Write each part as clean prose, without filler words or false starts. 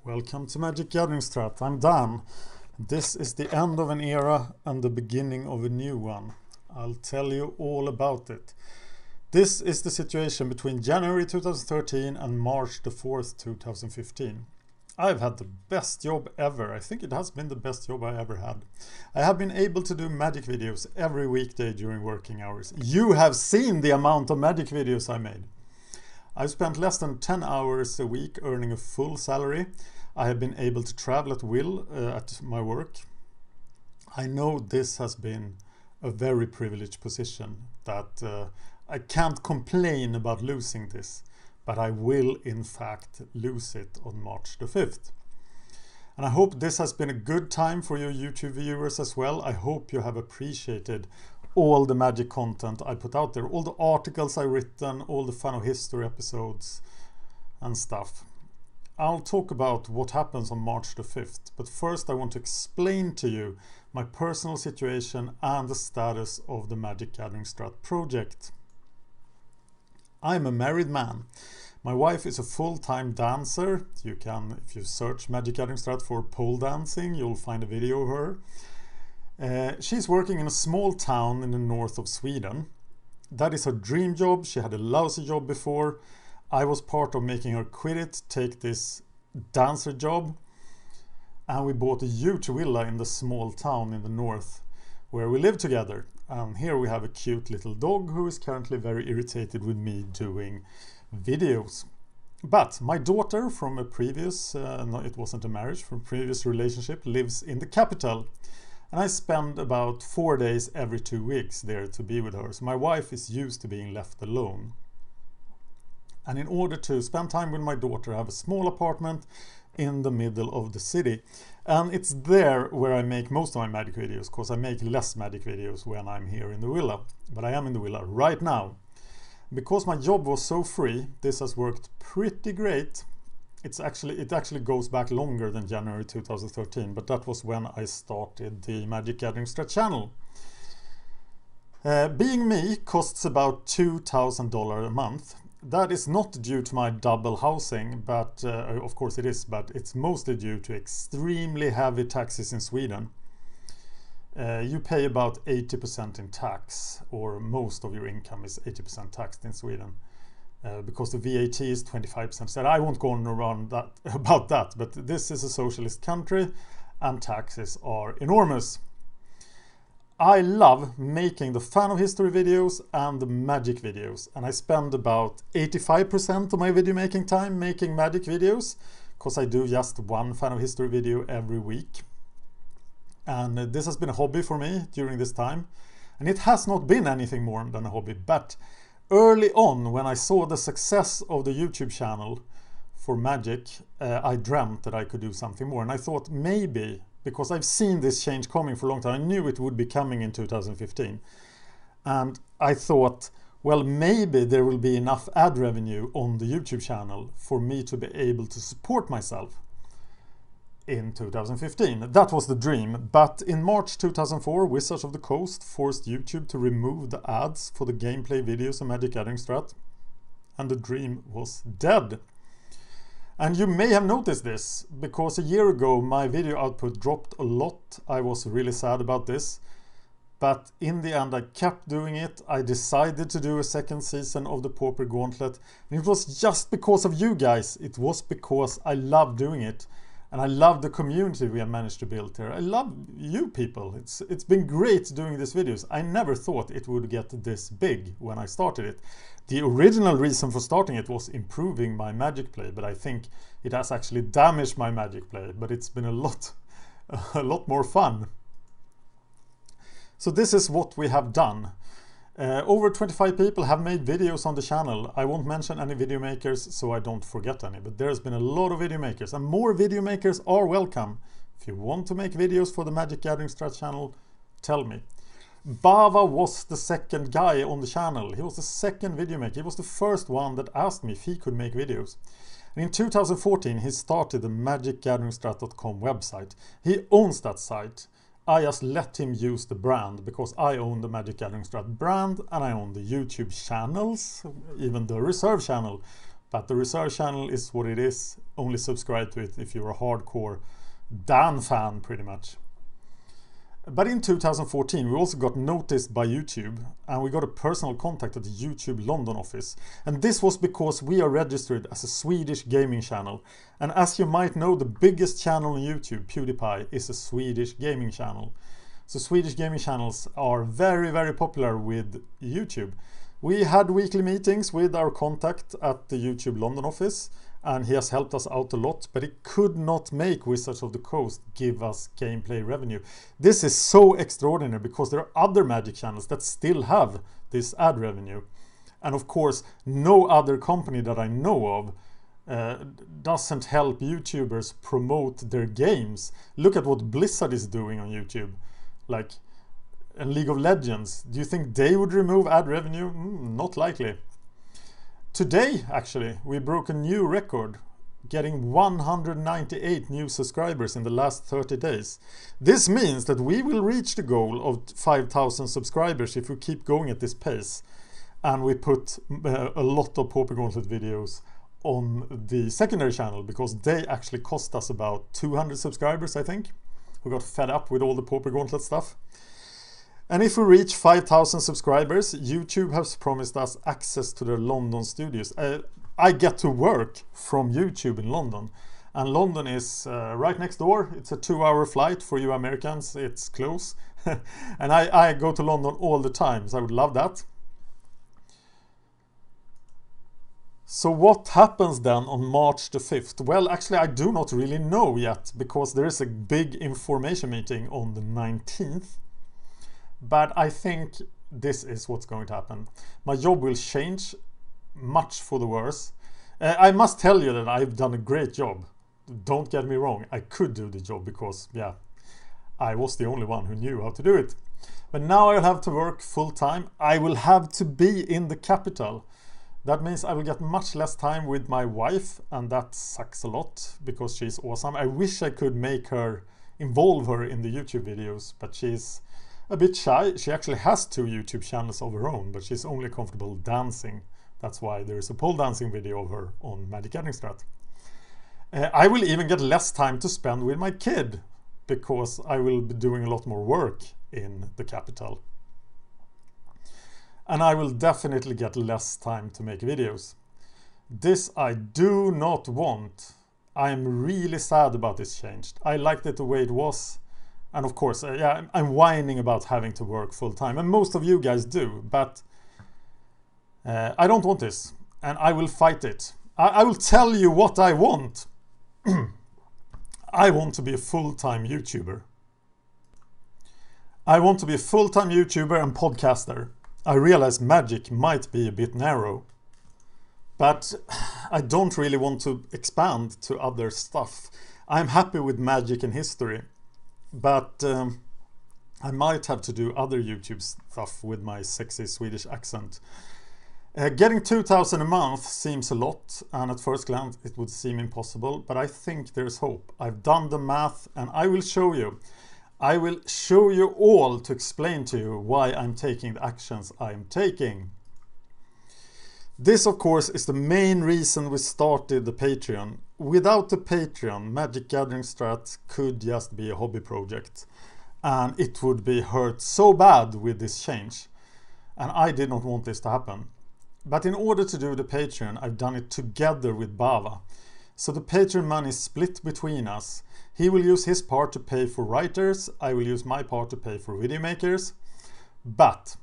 Welcome to MagicGatheringStrat. I'm Dan. This is the end of an era and the beginning of a new one. I'll tell you all about it. This is the situation between January 2013 and March the 4th, 2015. I've had the best job ever. I think it has been the best job I ever had. I have been able to do magic videos every weekday during working hours. You have seen the amount of magic videos I made. I've spent less than 10 hours a week earning a full salary. I have been able to travel at will at my work. I know this has been a very privileged position that I can't complain about losing this, but I will in fact lose it on March the 5th. And I hope this has been a good time for your YouTube viewers as well. I hope you have appreciated all the magic content I put out there, all the articles I've written, all the Fan of History episodes and stuff. I'll talk about what happens on March the 5th, but first I want to explain to you my personal situation and the status of the MagicGatheringStrat project. I'm a married man. My wife is a full-time dancer. You can, if you search MagicGatheringStrat for pole dancing, you'll find a video of her. She's working in a small town in the north of Sweden. That is her dream job. She had a lousy job before. I was part of making her quit it, take this dancer job. And we bought a huge villa in the small town in the north where we live together. And here we have a cute little dog who is currently very irritated with me doing videos. But my daughter from a previous, no, it wasn't a marriage, from a previous relationship lives in the capital. And I spend about 4 days every 2 weeks there to be with her. So my wife is used to being left alone. And in order to spend time with my daughter, I have a small apartment in the middle of the city. And it's there where I make most of my magic videos, because I make less magic videos when I'm here in the villa. But I am in the villa right now. Because my job was so free, this has worked pretty great. It actually goes back longer than January 2013, but that was when I started the MagicGatheringStrat channel. Being me costs about $2,000 a month. That is not due to my double housing, but of course it is, but it's mostly due to extremely heavy taxes in Sweden. You pay about 80% in tax, or most of your income is 80% taxed in Sweden. Because the VAT is 25%. So I won't go on around about that, but this is a socialist country and taxes are enormous. I love making the Fan of History videos and the magic videos, and I spend about 85% of my video making time making magic videos, because I do just one Fan of History video every week. And this has been a hobby for me during this time, and it has not been anything more than a hobby, but early on, when I saw the success of the YouTube channel for magic, I dreamt that I could do something more. And I thought maybe, because I've seen this change coming for a long time, I knew it would be coming in 2015. And I thought, well, maybe there will be enough ad revenue on the YouTube channel for me to be able to support myself in 2015. That was the dream. But in March 2004, Wizards of the Coast forced YouTube to remove the ads for the gameplay videos of MagicGatheringStrat, and the dream was dead. And you may have noticed this, because a year ago my video output dropped a lot. I was really sad about this, but in the end I kept doing it. I decided to do a second season of the Pauper Gauntlet, and it was just because of you guys. It was because I love doing it. And I love the community we have managed to build here. I love you people. It's been great doing these videos. I never thought it would get this big when I started it. The original reason for starting it was improving my magic play, but I think it has actually damaged my magic play. But it's been a lot more fun. So this is what we have done. Over 25 people have made videos on the channel. I won't mention any video makers so I don't forget any, but there's been a lot of video makers, and more video makers are welcome. If you want to make videos for the MagicGatheringStrat channel, tell me. Bava was the second guy on the channel. He was the second video maker. He was the first one that asked me if he could make videos. And in 2014 he started the MagicGatheringStrat.com website. He owns that site. I just let him use the brand because I own the MagicGatheringStrat brand and I own the YouTube channels, even the reserve channel. But the reserve channel is what it is. Only subscribe to it if you're a hardcore Dan fan, pretty much. But in 2014 we also got noticed by YouTube, and we got a personal contact at the YouTube London office. And this was because we are registered as a Swedish gaming channel. And as you might know, the biggest channel on YouTube, PewDiePie, is a Swedish gaming channel. So Swedish gaming channels are very, very popular with YouTube. We had weekly meetings with our contact at the YouTube London office, and he has helped us out a lot, but he could not make Wizards of the Coast give us gameplay revenue. This is so extraordinary because there are other Magic channels that still have this ad revenue. And of course, no other company that I know of doesn't help YouTubers promote their games. Look at what Blizzard is doing on YouTube. Like, and League of Legends, do you think they would remove ad revenue? Not likely. Today, actually, we broke a new record, getting 198 new subscribers in the last 30 days. This means that we will reach the goal of 5,000 subscribers if we keep going at this pace. And we put a lot of Pauper Gauntlet videos on the secondary channel because they actually cost us about 200 subscribers, I think. We got fed up with all the Pauper Gauntlet stuff. And if we reach 5,000 subscribers, YouTube has promised us access to their London studios. I get to work from YouTube in London. And London is right next door. It's a 2-hour flight for you Americans. It's close. And I go to London all the time, so I would love that. So what happens then on March the 5th? Well, actually, I do not really know yet, because there is a big information meeting on the 19th. But I think this is what's going to happen. My job will change much for the worse. I must tell you that I've done a great job. Don't get me wrong, I could do the job because, yeah, I was the only one who knew how to do it. But now I'll have to work full time. I will have to be in the capital. That means I will get much less time with my wife, and that sucks a lot because she's awesome. I wish I could involve her in the YouTube videos, but she's a bit shy. She actually has 2 YouTube channels of her own, but she's only comfortable dancing. That's why there is a pole dancing video of her on MagicGatheringStrat. I will even get less time to spend with my kid because I will be doing a lot more work in the capital. And I will definitely get less time to make videos. This I do not want. I'm really sad about this change. I liked it the way it was. And of course, yeah, I'm whining about having to work full time. And most of you guys do, but I don't want this. And I will fight it. I will tell you what I want. I want to be a full-time YouTuber. I want to be a full-time YouTuber and podcaster. I realize Magic might be a bit narrow. But I don't really want to expand to other stuff. I'm happy with Magic and history. But I might have to do other YouTube stuff with my sexy Swedish accent. Getting 2,000 a month seems a lot, and at first glance it would seem impossible, but I think there's hope. I've done the math and I will show you. I will show you all to explain to you why I'm taking the actions I'm taking. This, of course, is the main reason we started the Patreon. Without the Patreon, MagicGatheringStrat could just be a hobby project. And it would be hurt so bad with this change. And I did not want this to happen. But in order to do the Patreon, I've done it together with Bava. So the Patreon money is split between us. He will use his part to pay for writers. I will use my part to pay for videomakers. But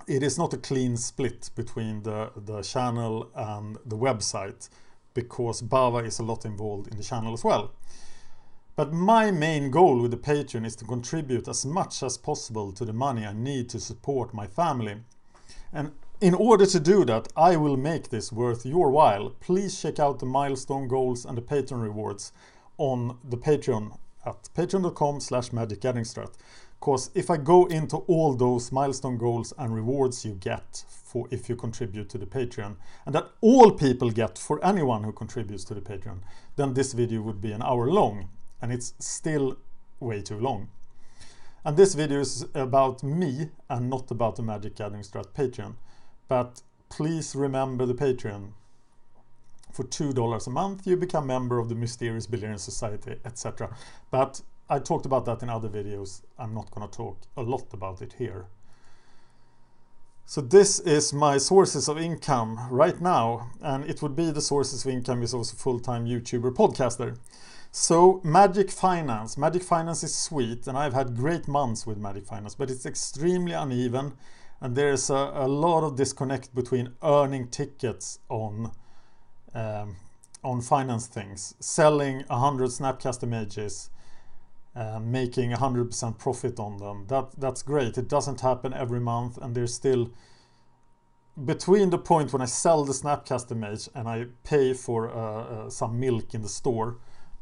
it is not a clean split between the channel and the website, because Bava is a lot involved in the channel as well. But my main goal with the Patreon is to contribute as much as possible to the money I need to support my family. And in order to do that, I will make this worth your while. Please check out the milestone goals and the Patreon rewards on the Patreon at patreon.com/MagicGatheringStrat. Because if I go into all those milestone goals and rewards you get for if you contribute to the Patreon, and that all people get for anyone who contributes to the Patreon, then this video would be an hour long, and it's still way too long. And this video is about me and not about the MagicGatheringStrat Patreon. But please remember the Patreon. For $2 a month, you become member of the Mysterious Billionaire Society, etc. But I talked about that in other videos. I'm not going to talk a lot about it here. So this is my sources of income right now, and it would be the sources of income is also full-time YouTuber podcaster. So Magic Finance. Magic Finance is sweet, and I've had great months with Magic Finance, but it's extremely uneven, and there's a lot of disconnect between earning tickets on finance things, selling 100 Snapcast images, making 100% profit on them. That's great. It doesn't happen every month, and there's still, between the point when I sell the Snapcast image and I pay for some milk in the store,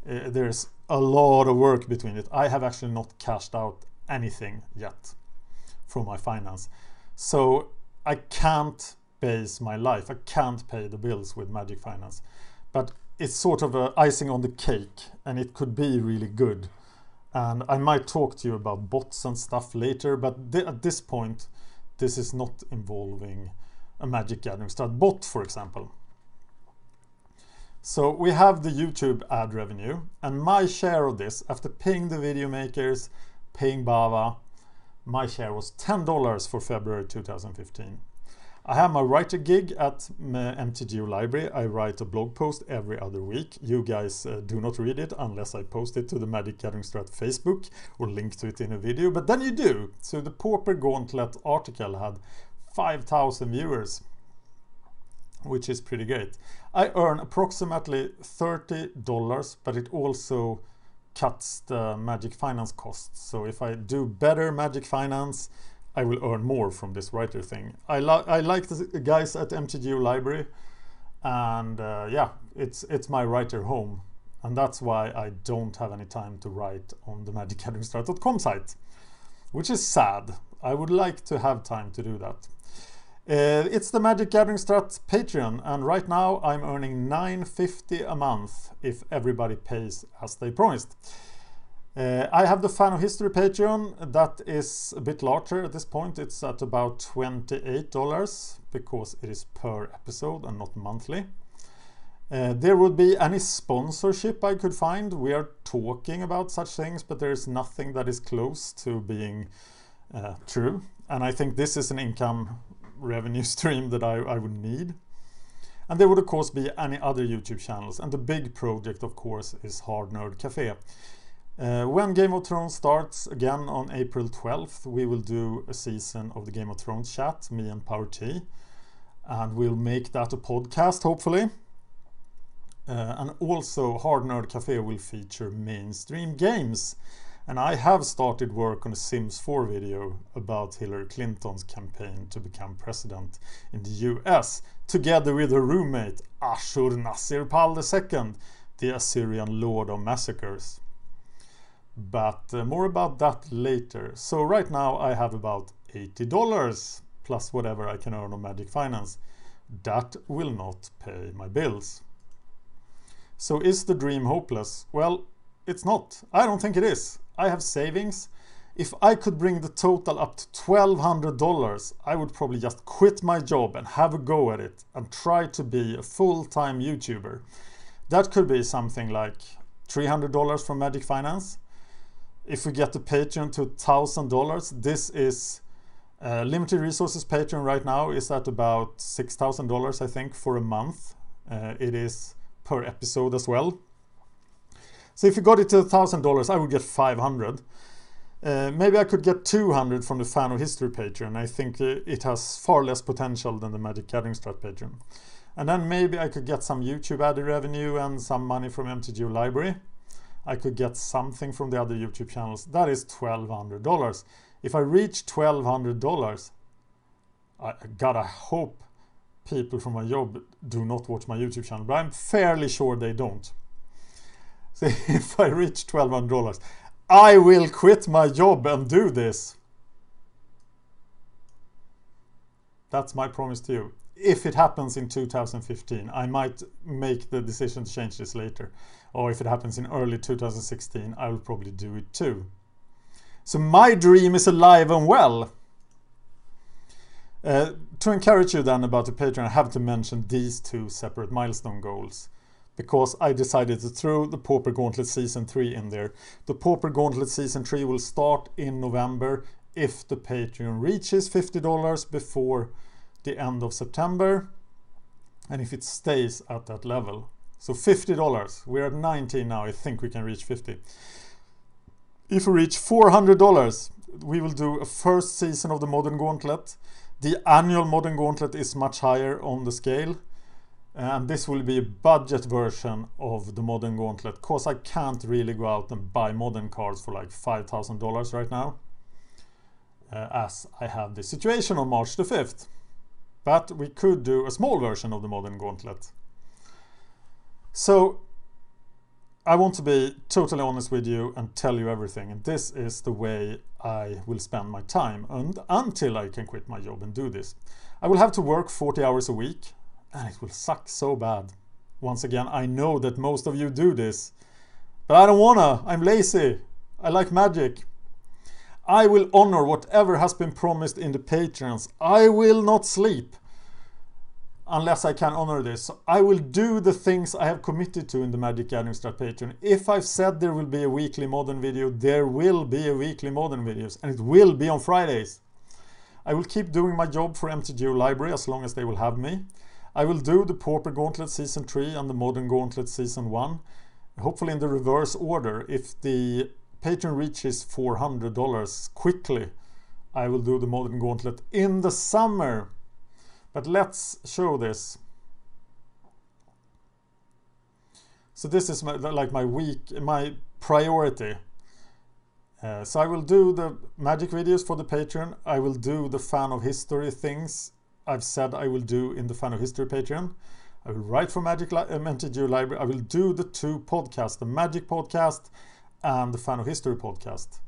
there's a lot of work between it. I have actually not cashed out anything yet from my finance. So I can't base my life. I can't pay the bills with Magic Finance. But it's sort of a icing on the cake, and it could be really good. And I might talk to you about bots and stuff later, but at this point, this is not involving a MagicGatheringStrat bot, for example. So we have the YouTube ad revenue, and my share of this, after paying the video makers, paying Bava, my share was $10 for February 2015. I have my writer gig at MTGO Library. I write a blog post every other week. You guys do not read it unless I post it to the MagicGatheringStrat Facebook or link to it in a video, but then you do. So the Pauper Gauntlet article had 5,000 viewers, which is pretty great. I earn approximately $30, but it also cuts the Magic Finance costs. So if I do better Magic Finance, I will earn more from this writer thing. I like the guys at MTGO Library, and yeah, it's my writer home, and that's why I don't have any time to write on the MagicGatheringStrat.com site, which is sad. I would like to have time to do that. It's the MagicGatheringStrat Patreon, and right now I'm earning $9.50 a month if everybody pays as they promised. I have the Fan of History Patreon. That is a bit larger at this point. It's at about $28 because it is per episode and not monthly. There would be any sponsorship I could find. We are talking about such things, but there is nothing that is close to being true. And I think this is an income revenue stream that I would need. And there would of course be any other YouTube channels, and the big project of course is Hard Nerd Cafe. When Game of Thrones starts again on April 12th, we will do a season of the Game of Thrones chat, me and Power T, and we'll make that a podcast hopefully. And also Hard Nerd Cafe will feature mainstream games. And I have started work on a Sims 4 video about Hillary Clinton's campaign to become president in the US, together with her roommate Ashur-Nasir-Pal II, the Assyrian Lord of Massacres. But more about that later. So right now I have about $80 plus whatever I can earn on Magic Finance. That will not pay my bills. So is the dream hopeless? Well, it's not. I don't think it is. I have savings. If I could bring the total up to $1,200, I would probably just quit my job and have a go at it and try to be a full-time YouTuber. That could be something like $300 from Magic Finance. If we get the Patreon to $1,000, this is limited resources Patreon right now is at about $6,000 I think for a month. It is per episode as well. So if you got it to $1,000, I would get $500. Maybe I could get $200 from the Fan of History Patreon. I think it has far less potential than the MagicGatheringStrat Patreon. And then maybe I could get some YouTube ad revenue and some money from MTGO Library. I could get something from the other YouTube channels. That is $1,200. If I reach $1,200, God, I hope people from my job do not watch my YouTube channel, but I'm fairly sure they don't. So if I reach $1,200, I will quit my job and do this. That's my promise to you. If it happens in 2015, I might make the decision to change this later. Or if it happens in early 2016, I will probably do it too. So my dream is alive and well. To encourage you then about the Patreon, I have to mention these two separate milestone goals, because I decided to throw the Pauper Gauntlet Season 3 in there. The Pauper Gauntlet Season 3 will start in November if the Patreon reaches $50 before the end of September, and if it stays at that level. So $50, we're at 19 now, I think we can reach 50. If we reach $400, we will do a first season of the Modern Gauntlet. The annual Modern Gauntlet is much higher on the scale, and this will be a budget version of the Modern Gauntlet, because I can't really go out and buy modern cards for like $5,000 right now, as I have the situation on March the 5th. But we could do a small version of the Modern Gauntlet. So I want to be totally honest with you and tell you everything, and this is the way I will spend my time until I can quit my job and do this. I will have to work 40 hours a week, and it will suck so bad. Once again, I know that most of you do this, but I don't wanna. I'm lazy. I like magic. I will honor whatever has been promised in the Patreons. I will not sleep unless I can honor this. So I will do the things I have committed to in the MagicGatheringStrat Patreon. If I've said there will be a weekly modern video, there will be a weekly modern videos, and it will be on Fridays. I will keep doing my job for MTGO Library as long as they will have me. I will do the Pauper Gauntlet Season 3 and the Modern Gauntlet Season 1, hopefully in the reverse order. If the Patreon reaches $400 quickly, I will do the Modern Gauntlet in the summer. But let's show this. So this is my priority. So I will do the magic videos for the Patreon. I will do the Fan of History things I've said I will do in the Fan of History Patreon. I will write for MTGO Library. I will do the two podcasts, the Magic podcast and the Fan of History podcast.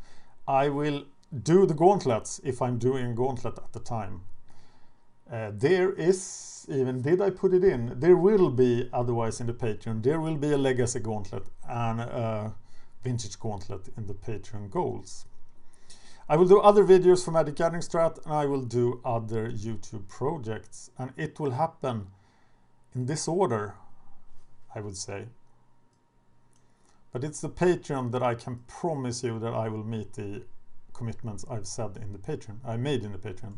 I will do the gauntlets if I'm doing a gauntlet at the time. There is, even did I put it in, there will be otherwise in the Patreon, there will be a legacy gauntlet and a vintage gauntlet in the Patreon goals. I will do other videos for MagicGatheringStrat, and I will do other YouTube projects, and it will happen in this order, I would say. But it's the Patreon that I can promise you that I will meet the commitments I've said in the Patreon, I made in the Patreon.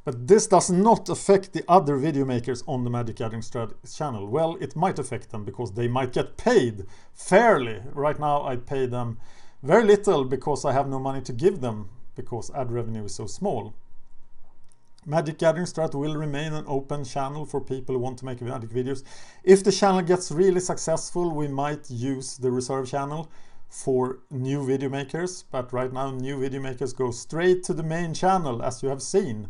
But this does not affect the other video makers on the MagicGatheringStrat channel. Well, it might affect them because they might get paid fairly. Right now I pay them very little because I have no money to give them because ad revenue is so small. MagicGatheringStrat will remain an open channel for people who want to make magic videos. If the channel gets really successful, we might use the reserve channel for new video makers. But right now new video makers go straight to the main channel, as you have seen.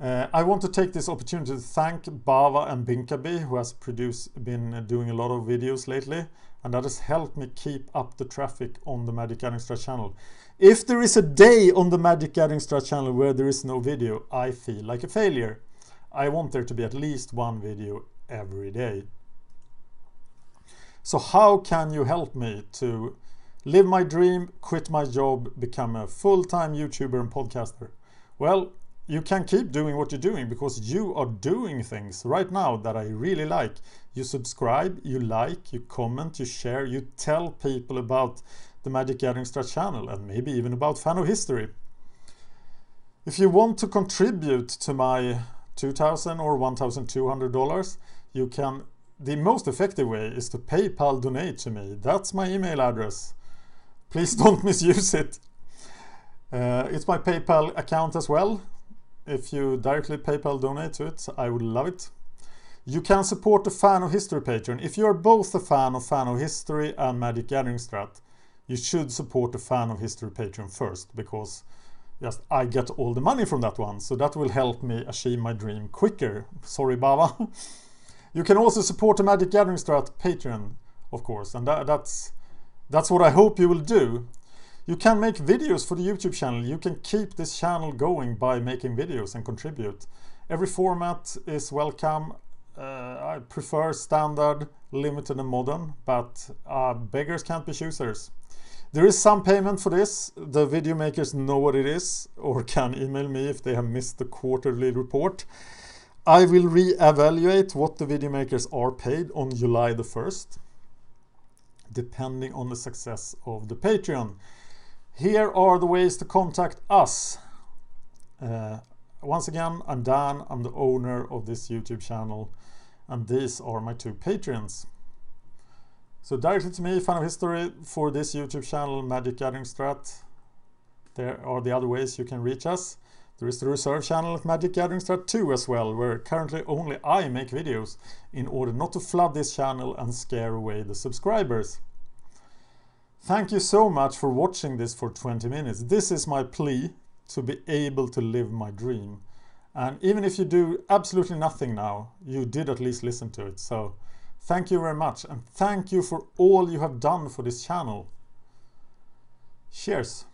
I want to take this opportunity to thank Bava and Binkaby, who has been doing a lot of videos lately, and that has helped me keep up the traffic on the MagicGatheringStrat channel. If there is a day on the MagicGatheringStrat channel where there is no video, I feel like a failure. I want there to be at least one video every day. So how can you help me to live my dream, quit my job, become a full-time YouTuber and podcaster? Well, you can keep doing what you're doing because you are doing things right now that I really like. You subscribe, you like, you comment, you share, you tell people about the MagicGatheringStrat channel and maybe even about Fan of History. If you want to contribute to my $2,000 or $1,200, you can. The most effective way is to PayPal donate to me. That's my email address. Please don't misuse it. It's my PayPal account as well. If you directly PayPal donate to it, I would love it. You can support the Fan of History Patreon. If you're both a fan of History and MagicGatheringStrat, you should support the Fan of History Patreon first, because just I get all the money from that one, so that will help me achieve my dream quicker. Sorry, Bava. You can also support the MagicGatheringStrat Patreon, of course, and that's what I hope you will do. You can make videos for the YouTube channel. You can keep this channel going by making videos and contribute. Every format is welcome. I prefer standard, limited and modern, but beggars can't be choosers. There is some payment for this. The video makers know what it is, or can email me if they have missed the quarterly report. I will re-evaluate what the video makers are paid on July the 1st, depending on the success of the Patreon. Here are the ways to contact us. Once again, I'm Dan, I'm the owner of this YouTube channel, and these are my 2 Patreons. So directly to me, fan of history for this YouTube channel, MagicGatheringStrat. There are the other ways you can reach us. There is the reserve channel at MagicGatheringStrat 2 as well, where currently only I make videos in order not to flood this channel and scare away the subscribers. Thank you so much for watching this for 20 minutes. This is my plea to be able to live my dream. And even if you do absolutely nothing now, you did at least listen to it. So thank you very much, and thank you for all you have done for this channel. Cheers!